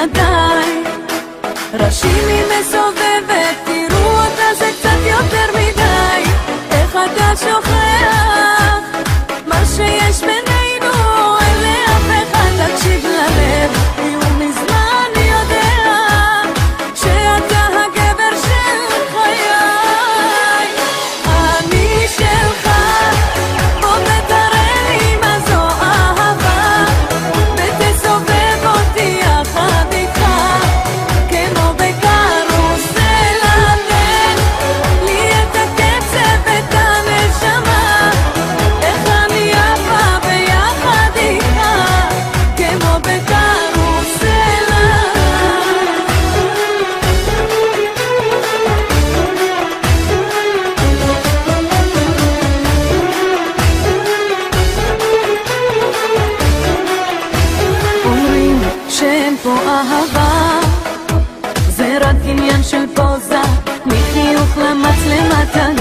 בלעדיי. ראשי לי מסובבת, תראו אותה זה קצת יותר מדי. איך אתה שוכח מה שיש בינינו, אין לאף אחד תקשיב ללב, כי הוא מזמן יודע שאתה הגבר של חיי. אני שלך, בוא ותראה לי מה זו אהבה, ותסובב אותי יחד איתך כמו בקרוסלה. תן לי את הקצב ואת הנשמה, איך אני יפה ביחד איתך כמו בקרוסלה. אומרים שאין פה אהבה, זה רק עניין של פוזה, מחיוך למצלמה תמיד